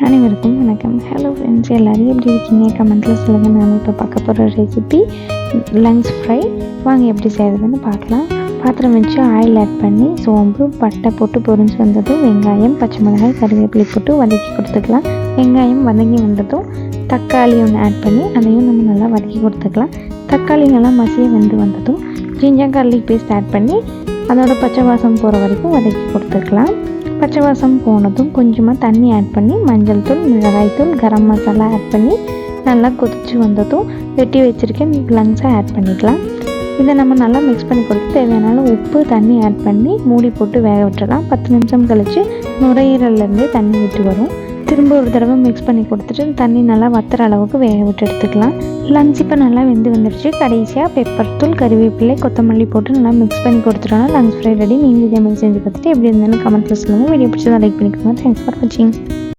அனைவருக்கும் வணக்கம். Hello friends, எல்லோரும் எப்படி இருக்கீங்க? கமெண்ட்டில் சொல்லுங்கள். நாம் இப்போ பார்க்க போகிற ரெசிபி லங்ஸ் ஃப்ரை. வாங்க எப்படி செய்கிறதுன்னு பார்க்கலாம். பாத்திரம் வச்சு ஆயில் ஆட் பண்ணி சோம்பு பட்டை போட்டு பொரிஞ்சு வந்ததும் வெங்காயம் பச்சை மிளகாய் கருவேப்பிலை போட்டு வதக்கி கொடுத்துக்கலாம். வெங்காயம் வதங்கி வந்ததும் தக்காளி ஒன்று ஆட் பண்ணி அதையும் நம்ம நல்லா வதக்கி கொடுத்துக்கலாம். தக்காளி நல்லா மசிய வெந்து வந்ததும் ஜிஞ்சர் கார்லிக் பேஸ்ட் ஆட் பண்ணி அதோட பச்சை வாசம் போகிற வரைக்கும் வதக்கி கொடுத்துக்கலாம். பச்சை வாசம் போனதும் கொஞ்சமாக தண்ணி ஆட் பண்ணி மஞ்சள் தூள் மிளகாய்த்தூள் கரம் மசாலா ஆட் பண்ணி நல்லா கொதிச்சு வந்ததும் வெட்டி வச்சுருக்கேன் லங்ஸை ஆட் பண்ணிக்கலாம். இதை நம்ம நல்லா மிக்ஸ் பண்ணி கொடுத்து தேவையான உப்பு தண்ணி ஆட் பண்ணி மூடி போட்டு வேக விட்டுடலாம். 10 நிமிஷம் கழித்து நுரையீரல்லேருந்தே தண்ணி விட்டு வரும். திரும்ப ஒரு தடவை மிக்ஸ் பண்ணி கொடுத்துட்டு தண்ணி நல்லா வத்துற அளவுக்கு வேக விட்டு எடுத்துக்கலாம். லங்ஸ் இப்போ நல்லா வெந்து வந்துடுச்சு. கடைசியாக பெப்பர் தூள் கருவேப்பிலை கொத்தமல்லி போட்டு நல்லா மிக்ஸ் பண்ணி கொடுத்துட்டோன்னா லங்ஸ் ஃப்ரை ரெடி. நீங்கள் இதே மாதிரி செஞ்சு பார்த்துட்டு எப்படி இருந்தாலும் கமெண்ட்டில் சொல்லுங்கள். வீடியோ பிடிச்சதை லைக் பண்ணிக்கோங்க. தேங்க்ஸ் ஃபார் வாட்சிங்.